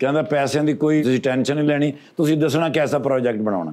ਕਹਿੰਦਾ ਪੈਸਿਆਂ ਦੀ ਕੋਈ ਤੁਸੀਂ ਟੈਨਸ਼ਨ ਨਹੀਂ ਲੈਣੀ, ਤੁਸੀਂ ਦੱਸਣਾ ਕਿਹਦਾ ਪ੍ਰੋਜੈਕਟ ਬਣਾਉਣਾ।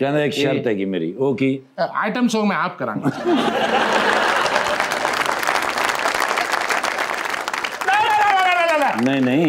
ਕਹਿੰਦਾ ਇੱਕ ਸ਼ਰਤ ਹੈਗੀ ਮੇਰੀ। ਉਹ ਕੀ? आइटम सॉन्ग में आप करांगा। नहीं नहीं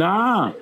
ना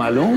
मालूम।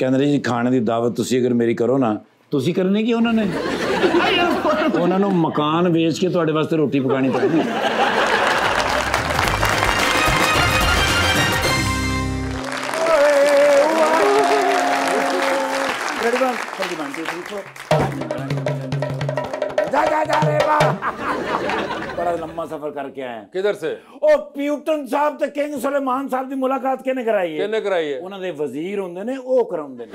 ਕਹਿੰਦੇ ਜੀ ਖਾਣੇ ਦੀ ਦਾਵਤ ਤੁਸੀਂ ਅਗਰ ਮੇਰੀ ਕਰੋ ਨਾ, ਤੁਸੀਂ ਕਰਨੀ ਕੀ ਉਹਨਾਂ ਨੇ? ਉਹਨਾਂ ਨੂੰ ਮਕਾਨ ਵੇਚ ਕੇ ਤੁਹਾਡੇ ਵਾਸਤੇ ਰੋਟੀ ਪਕਾਣੀ ਪੈਣੀ। बड़ा लंबा सफर करके आए हैं। किधर से? ओ प्यूटन साहब ते किंग सुलेमान साहब दी मुलाकात किने कराई है? किने कराई है? उन्हां दे वजीर हुंदे ने, ओ कराउंदे ने।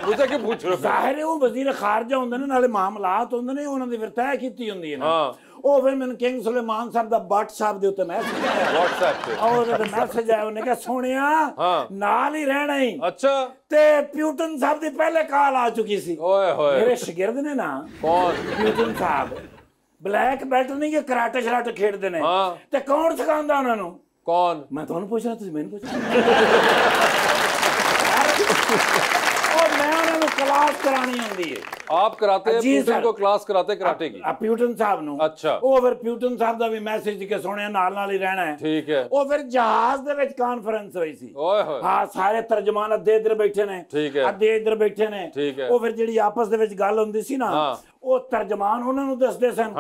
मुझे क्यों पूछ रहे हो? जाहिर है वो वजीर खारजा हुंदे ने, नाले मामलात हुंदे ने, उन्हां दी फिर तय कीती हुंदी है ना। हां ओ फिर मैंने किंग सुलेमान साहब दा WhatsApp दे उत्ते मैसेज आया, WhatsApp पे और मैसेज आया, उन्हें कहा सोनिया नाल ही रहना ही। अच्छा ते प्यूटन साहब दी पहले कॉल आ चुकी सी। ओए होए मेरे शागिर्द ने ना। कौन? प्यूटन साहब ब्लैक बेल्ट नहीं कि कराटे शराटे खेडदे ने। ते कौन सिखांदा उन्हां नु? कौन? मैं तुहानू पूछ रहा, तुसीं मैनू पूछ रहे। और मैं उन्हां नु क्लास करानी हुंदी है। आप कराते हैं प्यूटन को क्लास कराते कराटे की? प्यूटन साहब नु। अच्छा ओ फिर प्यूटन साहब दा भी मैसेज के सुने नाल नाल ही रहना है। ठीक है। ओ फिर जहाज दे विच कॉन्फ्रेंस होई सी। ओए होए हां सारे तर्जमान अद्धे इधर बैठे ने, ठीक है, अद्धे इधर बैठे ने। ठीक है। ओ फिर जेडी आपस दे विच गल हुंदी सी ना, ਉਹ ਤਰਜਮਾਨ ਉਹਨਾਂ ਨੂੰ ਦੱਸਦੇ ਸਨ,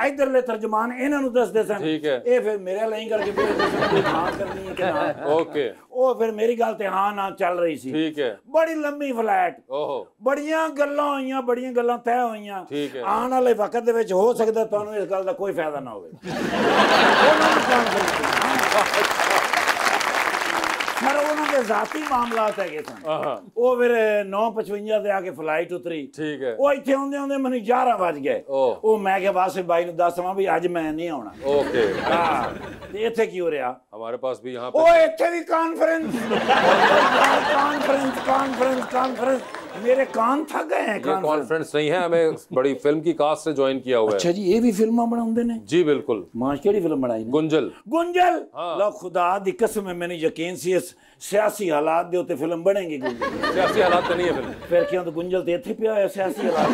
ਇਧਰਲੇ ਤਰਜਮਾਨ ਇਹਨਾਂ ਨੂੰ ਦੱਸਦੇ ਸਨ। ਠੀਕ ਹੈ। ਇਹ ਫਿਰ ਮੇਰੇ ਲਈ ਕਰਕੇ ਫਿਰ ਹਾਂ ਕਰਨੀ ਹੈ ਕਿ ਨਾ। ਓਕੇ। ਉਹ ਫਿਰ ਮੇਰੀ ਗੱਲ ਤੇ ਹਾਂ ਨਾ ਚੱਲ ਰਹੀ ਸੀ। ਠੀਕ ਹੈ। ਬੜੀ ਲੰਮੀ ਫਲਾਈਟ, ਓਹੋ ਬੜੀਆਂ ਗੱਲਾਂ ਹੋਈਆਂ, ਬੜੀਆਂ ਗੱਲਾਂ ਤੈਅ ਹੋਈਆਂ। ਠੀਕ ਹੈ। ਆਉਣ ਵਾਲੇ ਵਕਤ ਦੇ ਵਿੱਚ ਹੋ ਸਕਦਾ ਤੁਹਾਨੂੰ ਇਸ ਗੱਲ ਦਾ ਕੋਈ ਫਾਇਦਾ ਨਾ ਹੋਵੇ। पर उन्होंने जाती मामलात है सन। वो फिर 9:55 ते आके फ्लाइट उतरी। ठीक है। वो इत्थे आंदे आंदे मैनू 11 बज गए। वो मैं क्या वासिफ भाई ने दसवां भी अज मैं नहीं आना। ओके। हां ते इत्थे की हो रहा? हमारे पास भी यहां पे ओ इत्थे भी कॉन्फ्रेंस मेरे कान थक गए हैं। ये कॉन्फ्रेंस नहीं है, हमें बड़ी फिल्म की कास्ट से ज्वाइन किया हुआ है। अच्छा जी, ये भी फिल्मां बनाउंदे ने जी बिल्कुल। मां केड़ी फिल्म बनाई ने? गुंजल। गुंजल लो खुदा दी कसम है, मैंने यकीन सी इस सियासी हालात दे उत्ते फिल्म बनेगी। गुंजल सियासी हालात तो नहीं है फिल्म। फिर क्यों? तो गुंजल ते इत्थे पिया है सियासी हालात।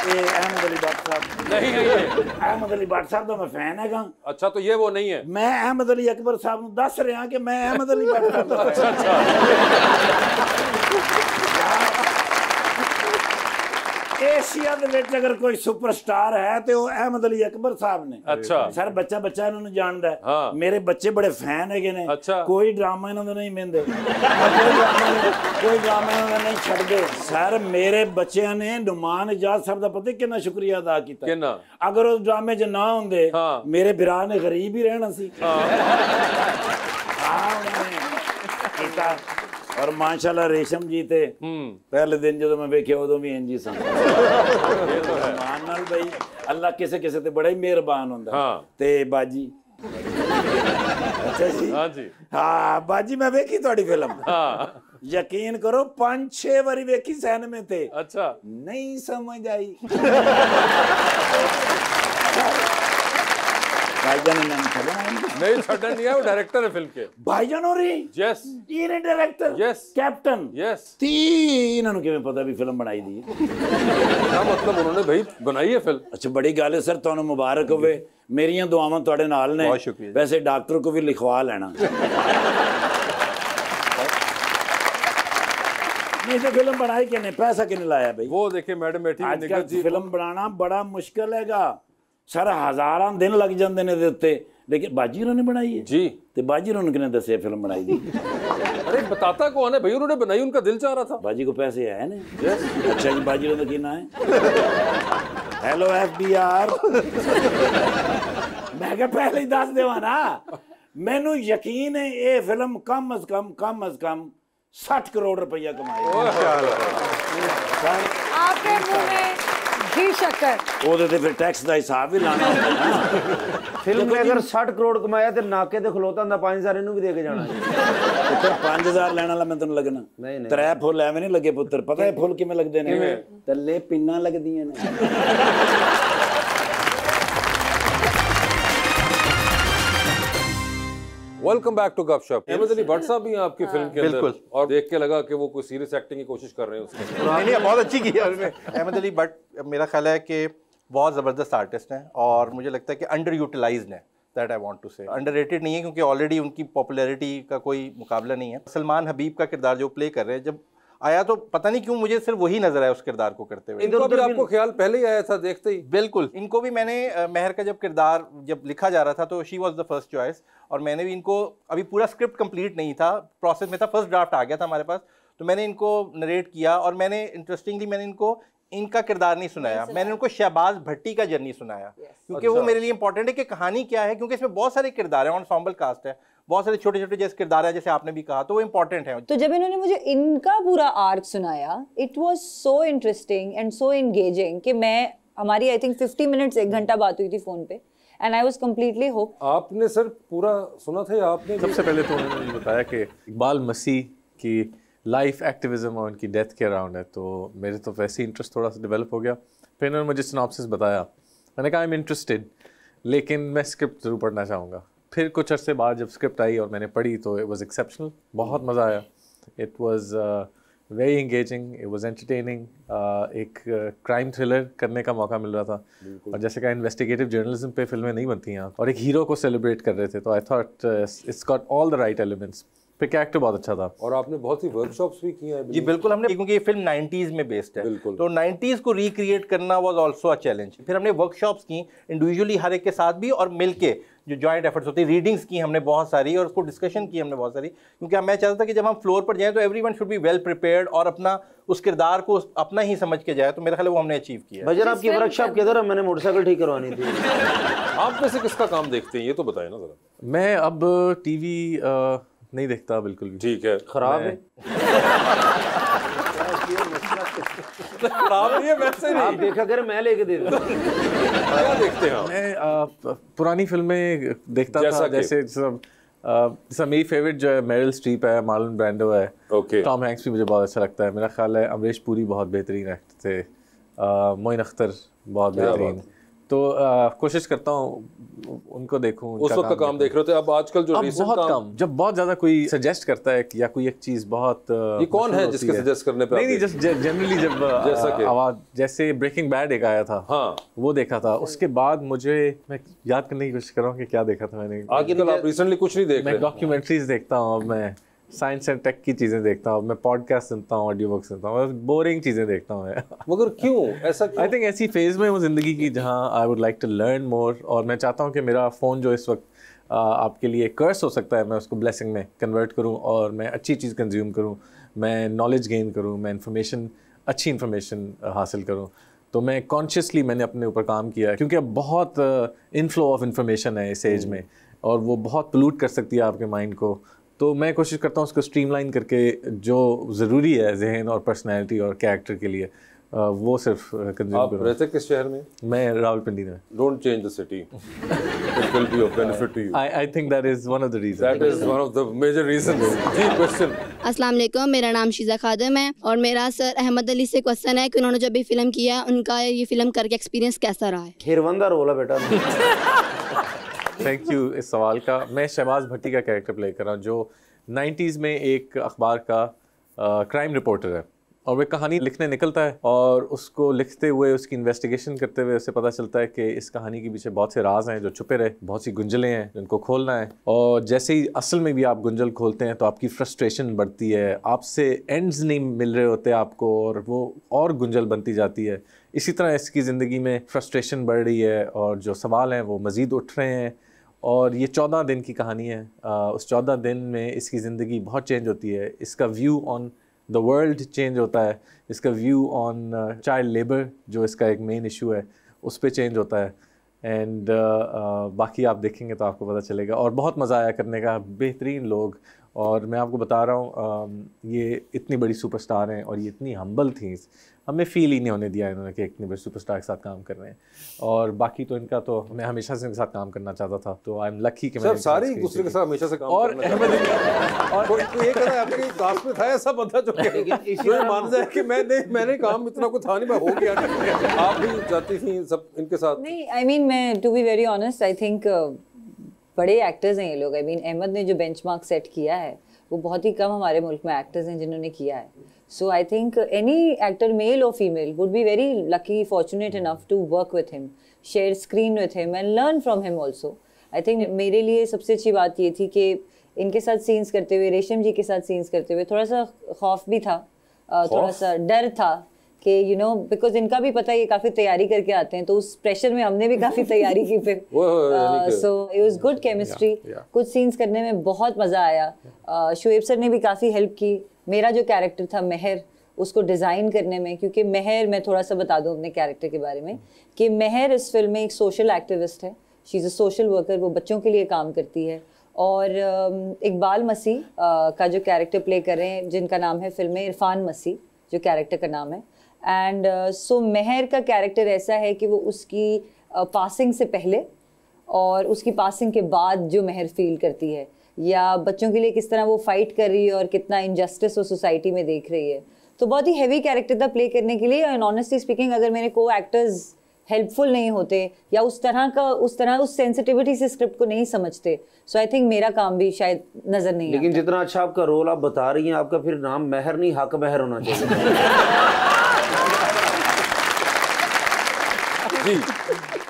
ये अहमद अली भट्ट साहब नहीं है ये। अहमद अली भट्ट साहब दा मैं फैन है। अच्छा तो ये वो नहीं है। मैं अहमद अली अकबर साहब ਨੂੰ ਦੱਸ ਰਿਹਾ ਕਿ मैं अहमद अली भट्ट साहब ਦਾ। अच्छा एशिया ਦੇ ਵਿੱਚ ਅਗਰ ਕੋਈ ਸੁਪਰਸਟਾਰ ਹੈ ਤੇ ਉਹ ਅਹਿਮਦ ਅਲੀ ਅਕਬਰ ਸਾਹਿਬ ਨੇ। अच्छा ਸਰ ਬੱਚਾ ਇਹਨਾਂ ਨੂੰ ਜਾਣਦਾ ਹੈ। ਮੇਰੇ ਬੱਚੇ ਬੜੇ ਫੈਨ ਹੈਗੇ ਨੇ। ਕੋਈ ਡਰਾਮਾ ਇਹਨਾਂ ਦਾ ਨਹੀਂ ਮਿਲਦੇ, ਕੋਈ ਡਰਾਮਾ ਇਹਨਾਂ ਦਾ ਨਹੀਂ ਛੱਡਦੇ। ਸਰ ਮੇਰੇ ਬੱਚਿਆਂ ਨੇ ਨੁਮਾਨ ਇਜਾਜ਼ ਸਾਹਿਬ ਦਾ ਪਤਾ ਕਿੰਨਾ ਸ਼ੁਕਰੀਆ ਅਦਾ ਕੀਤਾ। ਕਿੰਨਾ? ਅਗਰ ਉਹ ਡਰਾਮੇ 'ਚ ਨਾ ਹੁੰਦੇ ਮੇਰੇ ਭਰਾ ਨੇ ਗਰੀਬ ਹੀ ਰਹਿਣਾ ਸੀ। और माशाल्लाह रेशम जी थे पहले दिन जो मैं वेख्या उदों भी इंज ही सन। मान नाल भाई अल्लाह किसे किसे ते बड़ा ही मेहरबान हुंदा। ते बाजी अच्छा जी, हां जी, हां बाजी मैं वेखी तुहाडी फिल्म। यकीन करो 5-6 बारी वेखी सिनेमा ते। अच्छा नहीं समझ आई। भाईजान ने नहीं छड़न नहीं है, वो डायरेक्टर है फिल्म के। भाईजान हो रही? यस। ये ने डायरेक्टर? यस। कैप्टन? यस। ती इन्होंने किवें पता भी फिल्म बनाई दी? क्या मतलब उन्होंने भाई बनाई है फिल्म? अच्छा बड़ी गल है सर, तुहानू मुबारक होवे। मेरियां दुआवां तुहाडे नाल ने। बहुत शुक्रिया। वैसे डॉक्टर को भी लिखवा लेना। नहीं तो फिल्म बनाई किने, पैसा किने लाया भाई? वो देखिए मैडम बैठी हुई निकल जी। फिल्म बनाना बड़ा मुश्किल हैगा सर, हज़ारां दिन लग जाते हैं दे उत्ते, लेकिन बाजी उन्होंने बनाई है जी। तो बाजी उन्होंने किने दसे फिल्म बनाई दी? अरे बताता कौन है भाई, उन्होंने बनाई, उनका दिल चाह रहा था। बाजी को पैसे आए ने? अच्छा जी, बाजी का की ना है? Hello FBR। मैं क्या पहले ही दस देवा ना, मैनू यकीन है ये फिल्म कम अज कम 60 करोड़ रुपया कमाएगी। आपके मुंह में घी शक्कर। ਉਹਦੇ ਤੇ ਫਿਰ ਟੈਕਸ ਦਾ ਹਿਸਾਬ ਵੀ ਲਾਣਾ ਹੁੰਦਾ ਨਾ। फिल्म में अगर 60 करोड़ कमाया तो नाके ते खलोता ਹੁੰਦਾ 5000 ਇਹਨੂੰ ਵੀ ਦੇ ਕੇ ਜਾਣਾ। ਪੁੱਤਰ 5000 ਲੈਣ ਵਾਲਾ ਮੈਂ ਤੈਨੂੰ ਲੱਗਣਾ। ਨਹੀਂ ਨਹੀਂ 3 ਫੁੱਲ ਐਵੇਂ ਨਹੀਂ ਲੱਗੇ ਪੁੱਤਰ, ਪਤਾ ਹੈ ਫੁੱਲ ਕਿਵੇਂ ਲੱਗਦੇ ਨੇ? ਥੱਲੇ ਪਿੰਨਾਂ ਲੱਗਦੀਆਂ ਨੇ। वेलकम बैक टू गपशप। अहमद अली भट्ट साहब भी हैं आपकी फिल्म के अंदर। बिल्कुल। और देख के लगा कि वो कोई सीरियस एक्टिंग की कोशिश कर रहे हैं उसमें। नहीं बहुत अच्छी की है उसमें। अहमद अली भट्ट मेरा ख्याल है कि बहुत ज़बरदस्त आर्टिस्ट हैं और मुझे लगता है कि अंडर यूटिलाइज्ड हैं। दैट आई वांट टू से अंडररेटेड नहीं है क्योंकि ऑलरेडी उनकी पॉपुलैरिटी का कोई मुकाबला नहीं है। सलमान हबीब का किरदार जो प्ले कर रहे हैं, जब आया तो पता नहीं क्यों मुझे सिर्फ वही नजर आया उस किरदार को करते हुए। इनको भी आपको ख्याल पहले ही आया था देखते ही? बिल्कुल। इनको भी मैंने महर का जब किरदार जब लिखा जा रहा था तो she was the first choice, और मैंने भी इनको, अभी पूरा स्क्रिप्ट कंप्लीट नहीं था, प्रोसेस में था, फर्स्ट ड्राफ्ट आ गया था हमारे पास, तो मैंने इनको नरेट किया और मैंने इंटरेस्टिंगली मैंने इनको इनका किरदार नहीं सुनाया, मैंने उनको शहबाज भट्टी का जर्नी सुनाया क्योंकि वो मेरे लिए इंपॉर्टेंट है कि कहानी क्या है, क्योंकि इसमें बहुत सारे किरदार हैं, एंसेंबल कास्ट है, बहुत सारे छोटे छोटे जैसे किरदार हैं जैसे आपने भी कहा, तो वो इंपॉर्टेंट है। तो जब इन्होंने मुझे इनका पूरा आर्क सुनाया, it was so interesting and so engaging कि मैं, हमारी आई थिंक 50 मिनट्स 1 घंटा बात हुई थी फोन पे and I was completely hooked. आपने सर पूरा सुना था या आपने? सबसे पहले तो उन्होंने बताया कि इकबाल मसीह की लाइफ एक्टिविज्म और उनकी डेथ के अराउंड है, तो मेरे तो वैसे ही इंटरेस्ट थोड़ा सा डेवलप हो गया। फिर उन्होंने मुझे सिनॉप्सिस बताया, मैंने कहा आई एम इंटरेस्टेड लेकिन मैं स्क्रिप्ट ज़रूर पढ़ना चाहूँगा। फिर कुछ अरसे बाद जब स्क्रिप्ट आई और मैंने पढ़ी तो इट वाज एक्सेप्शनल, बहुत मज़ा आया। It was very engaging, it was entertaining. एक क्राइम थ्रिलर करने का मौका मिल रहा था और जैसे कहा इन्वेस्टिगेटिव जर्नलिज्म पे फिल्में नहीं बनती हैं और एक हीरो को सेलिब्रेट कर रहे थे, तो I thought it's got all the right elements. फिर कैरेक्टर बहुत अच्छा था। और आपने बहुत सी वर्कशॉप्स भी की हैं? जी बिल्कुल, हमने, क्योंकि ये फिल्म 90s में बेस्ड है, तो 90s को रिक्रिएट करना वाज आल्सो अ चैलेंज। फिर हमने वर्कशॉप्स की इंडिविजुअली हर एक के साथ भी और मिलके, जो जॉइंट एफर्ट्स होती है, रीडिंग्स की हमने बहुत सारी और उसको डिस्कशन की हमने बहुत सारी, क्योंकि मैं चाहता था कि जब हम फ्लोर पर जाएं तो everyone should be well prepared और अपना उस किरदार को अपना ही समझ के जाए, तो मेरा ख्याल है वो हमने अचीव किया। भजन आपकी वर्कशॉप किधर है? मैंने मोटरसाइकिल ठीक करवानी थी। आप में से किसका काम देखते हैं ये तो बताएं ना जरा। मैं अब टीवी नहीं देखता बिल्कुल भी। ठीक है, खराब है। खराब नहीं है, वैसे नहीं। आप देखा करें, मैं लेके दे दूं। क्या देखते हैं आप? मैं पुरानी फिल्में देखता था, जैसे सब जैसा मेरी फेवरेट जो है मेरिल स्ट्रीप है, मार्लन ब्रांडो है, टॉम हैंक्स भी मुझे बहुत अच्छा लगता है। मेरा ख्याल है अमरीश पुरी बहुत बेहतरीन एक्टर थे, मोइन अख्तर बहुत बेहतरीन। तो कोशिश करता हूँ उनको देखूं। उस वक्त का काम देख रहे थे, अब आजकल जो रिसेंट बहुत काम कम, जब बहुत ज्यादा कोई सजेस्ट करता है या कोई एक चीज बहुत ये कौन है जिसके सजेस्ट करने पे? नहीं, जस्ट जनरली जब आवाज, जैसे ब्रेकिंग बैड एक आया था, हाँ वो देखा था। उसके बाद मुझे, मैं याद करने की कोशिश कर रहा हूँ कि क्या देखा था मैंने। आजकल आप रिसेंटली कुछ नहीं देख रहे? मैं डॉक्यूमेंट्रीज देखता हूँ, मैं साइंस एंड टेक की चीजें देखता हूँ, मैं पॉडकास्ट सुनता हूँ, ऑडियो बुक सुनता हूँ, बोरिंग चीजें देखता हूँ। मगर क्यों ऐसा? आई थिंक ऐसी फेज में हूँ जिंदगी की जहाँ I would like to learn more, और मैं चाहता हूँ कि मेरा फ़ोन जो इस वक्त आपके लिए कर्स हो सकता है, मैं उसको ब्लेसिंग में कन्वर्ट करूँ और मैं अच्छी चीज़ कंज्यूम करूँ, मैं नॉलेज गेन करूँ, मैं अच्छी इन्फॉर्मेशन हासिल करूँ। तो मैं कॉन्शियसली मैंने अपने ऊपर काम किया है, क्योंकि अब बहुत इनफ्लो ऑफ इन्फॉर्मेशन है इस एज में, और वो बहुत पोल्यूट कर सकती है आपके माइंड को। तो मैं कोशिश करता हूँ उसको स्ट्रीमलाइन करके जो ज़रूरी है जहन और पर्सनैलिटी और कैरेक्टर के लिए, वो सिर्फ कंज्यूम आप करूँ। रहते किस शहर में? मैं रावलपिंडी में। Don't change the city, it will be of benefit to you. I think that is one of the reason, that is one of the major reasons. जी क्वेश्चन। अस्सलाम वालेकुम, मेरा नाम शीज़ा खादिम है और मेरा सर अहमद अली से क्वेश्चन है कि उन्होंने जब भी फिल्म किया, उनका ये फिल्म करके एक्सपीरियंस कैसा रहा है? खैरवंदा रोल है बेटा। थैंक यू इस सवाल का। मैं शहबाज भट्टी का कैरेक्टर प्ले कर रहा हूँ, जो 90s में एक अखबार का क्राइम रिपोर्टर है, और वह कहानी लिखने निकलता है, और उसको लिखते हुए, उसकी इन्वेस्टिगेशन करते हुए उसे पता चलता है कि इस कहानी के पीछे बहुत से राज हैं जो छुपे रहे, बहुत सी गुंजलें हैं जिनको खोलना है। और जैसे ही असल में भी आप गुंजल खोलते हैं तो आपकी फ्रस्ट्रेशन बढ़ती है, आपसे एंड्स नहीं मिल रहे होते आपको, और वो और गुंजल बनती जाती है। इसी तरह इसकी ज़िंदगी में फ्रस्ट्रेशन बढ़ रही है, और जो सवाल हैं वो मज़ीद उठ रहे हैं। और ये 14 दिन की कहानी है। उस 14 दिन में इसकी ज़िंदगी बहुत चेंज होती है, इसका view on the world change होता है, इसका व्यू ऑन चाइल्ड लेबर जो इसका एक मेन इशू है उस पर चेंज होता है। एंड बाकी आप देखेंगे तो आपको पता चलेगा, और बहुत मज़ा आया करने का, बेहतरीन लोग। और मैं आपको बता रहा हूँ ये इतनी बड़ी सुपरस्टार हैं और ये इतनी हम्बल थी, हमें फील ही नहीं होने दिया इन्होंने कि इतनी बड़ी सुपरस्टार के साथ काम कर रहे हैं। और बाकी तो इनका तो मैं हमेशा से इनके साथ काम करना चाहता था, तो आई एम लकी कि मैं सारे एक दूसरे के साथ हमेशा से काम और और ये कहता है आपके क्लास में था ऐसा बंदा जो ये मानता है कि मैंने काम इतना कुछ था नहीं, मैं हो गया। आप भी जाती थी सब इनके साथ? नहीं, आई मीन मैं to be very honest, I think बड़े एक्टर्स हैं ये लोग। आई मीन अहमद ने जो बेंचमार्क सेट किया है वो बहुत ही कम हमारे मुल्क में एक्टर्स हैं जिन्होंने किया है। So I think any actor, male or female, would be very lucky, fortunate enough to work with him, share screen with him and learn from him also. I think मेरे लिए सबसे अच्छी बात ये थी कि इनके साथ सीन्स करते हुए, रेशम जी के साथ सीन्स करते हुए थोड़ा सा खौफ भी था, थोड़ा सा डर था कि यू नो बिकॉज इनका भी पता है ये काफ़ी तैयारी करके आते हैं, तो उस प्रेशर में हमने भी काफ़ी तैयारी की फिर। So it was good chemistry. कुछ सीन्स करने में बहुत मज़ा आया। शुएब सर ने भी काफ़ी हेल्प की। मेरा जो कैरेक्टर था महर, उसको डिज़ाइन करने में, क्योंकि महर, मैं थोड़ा सा बता दूं अपने कैरेक्टर के बारे में कि महर इस फिल्म में एक सोशल एक्टिविस्ट है, she is a social worker, वो बच्चों के लिए काम करती है। और इकबाल मसीह का जो कैरेक्टर प्ले कर रहे हैं, जिनका नाम है फिल्म में इरफान मसीह, जो कैरेक्टर का नाम है। एंड सो महर का कैरेक्टर ऐसा है कि वो उसकी पासिंग से पहले और उसकी पासिंग के बाद जो महर फील करती है, या बच्चों के लिए किस तरह वो फाइट कर रही है और कितना इनजस्टिस वो सोसाइटी में देख रही है। तो बहुत ही हैवी कैरेक्टर था प्ले करने के लिए। एंड ऑनेस्टली स्पीकिंग, अगर मेरे को एक्टर्स हेल्पफुल नहीं होते या उस तरह उस सेंसिटिविटी से स्क्रिप्ट को नहीं समझते, सो आई थिंक मेरा काम भी शायद नजर नहीं लेकिन आता। जितना अच्छा आपका रोल आप बता रही हैं, आपका फिर नाम महर नहीं हक महर होना चाहिए।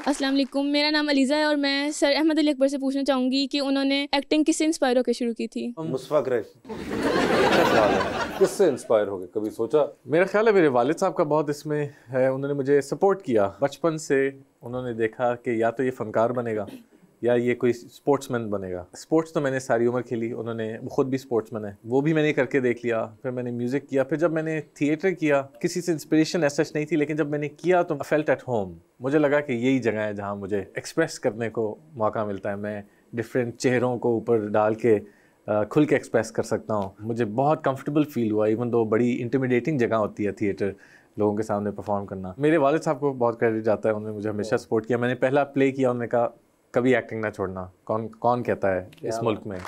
अस्सलाम वालेकुम, मेरा नाम अलीज़ा है और मैं सर अहमद अली अकबर से पूछना चाहूँगी कि उन्होंने एक्टिंग किससे इंस्पायर होकर शुरू की थी? मुस्तफा कुरैशी। किससे इंस्पायर हो गए, कभी सोचा? मेरा ख्याल है मेरे वालिद साहब का बहुत इसमें है, उन्होंने मुझे सपोर्ट किया बचपन से। उन्होंने देखा कि या तो ये फनकार बनेगा या ये कोई स्पोर्ट्समैन बनेगा। स्पोर्ट्स तो मैंने सारी उम्र खेली, उन्होंने खुद भी स्पोर्ट्समैन है, वो भी मैंने करके देख लिया। फिर मैंने म्यूज़िक किया, फिर जब मैंने थिएटर किया, किसी से इंस्पिरेशन ऐसा नहीं थी, लेकिन जब मैंने किया तो फेल्ट एट होम। मुझे लगा कि यही जगह है जहाँ मुझे एक्सप्रेस करने को मौका मिलता है। मैं डिफरेंट चेहरों को ऊपर डाल के खुल के एक्सप्रेस कर सकता हूँ। मुझे बहुत कंफर्टेबल फील हुआ, इवन दो बड़ी इंटिमिडेटिंग जगह होती है थिएटर, लोगों के सामने परफॉर्म करना। मेरे वालिद साहब को बहुत क्रेडिट जाता है, उन्होंने मुझे हमेशा सपोर्ट किया। मैंने पहला प्ले किया, उन्होंने कहा कभी एक्टिंग ना छोड़ना, कौन कौन कहता है इस मुल्क में?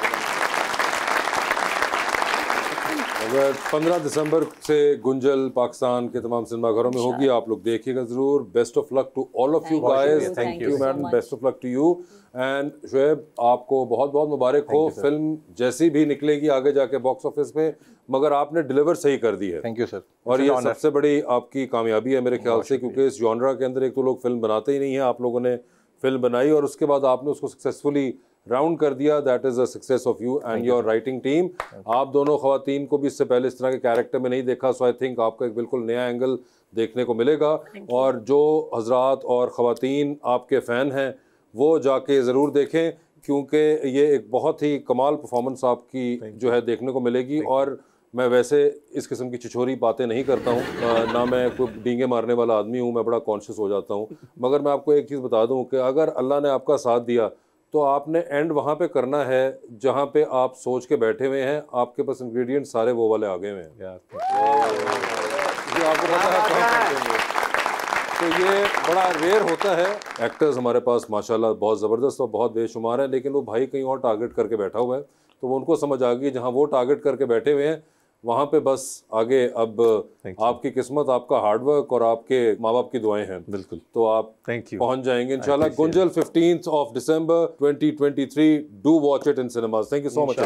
अगर 15 दिसंबर से गुंजल पाकिस्तान के तमाम सिनेमाघरों में होगी, आप लोग देखिएगा ज़रूर। Best of luck to all of you guys. Thank you madam, best of luck to you. And Shoaib, आपको बहुत बहुत मुबारक हो। फिल्म जैसी भी निकलेगी आगे जाके बॉक्स ऑफिस पे, मगर आपने डिलीवर सही कर दी है। Thank you sir. और ये सबसे बड़ी आपकी कामयाबी है मेरे ख्याल से, क्योंकि इस जॉनरा के अंदर एक तो लोग फिल्म बनाते ही नहीं है, आप लोगों ने फिल्म बनाई और उसके बाद आपने उसको सक्सेसफुली राउंड कर दिया। That is a success of you and your writing team. आप दोनों खवातीन को भी इससे पहले इस तरह के कैरेक्टर में नहीं देखा, सो आई थिंक आपको एक बिल्कुल नया एंगल देखने को मिलेगा। और जो हजरात और खवातीन आपके फ़ैन हैं वो जाके ज़रूर देखें, क्योंकि ये एक बहुत ही कमाल परफॉर्मेंस आपकी जो है देखने को मिलेगी। और मैं वैसे इस किस्म की छिछोरी बातें नहीं करता हूँ, ना मैं कोई डींगे मारने वाला आदमी हूँ, मैं बड़ा कॉन्शियस हो जाता हूँ। मगर मैं आपको एक चीज़ बता दूँ कि अगर अल्लाह ने आपका साथ दिया तो आपने एंड वहाँ पे करना है जहाँ पे आप सोच के बैठे हुए हैं। आपके पास इंग्रेडिएंट सारे वो वाले आ गए हुए हैं यार, आपको पता है कहाँ पहुँचेंगे। तो ये बड़ा रेयर होता है। एक्टर्स हमारे पास माशाल्लाह बहुत ज़बरदस्त और बहुत बेशुमार हैं, लेकिन वो भाई कहीं और टारगेट करके बैठा हुआ है, तो वो उनको समझ आ गई जहाँ वो टारगेट करके बैठे हुए हैं वहाँ पे बस आगे अब आपकी किस्मत, आपका हार्डवर्क और आपके माँ बाप की दुआएं हैं। बिल्कुल, तो आप पहुँच जाएंगे इंशाल्लाह। Gunjal 15th of December 2023, do watch it in cinemas. Thank you so much.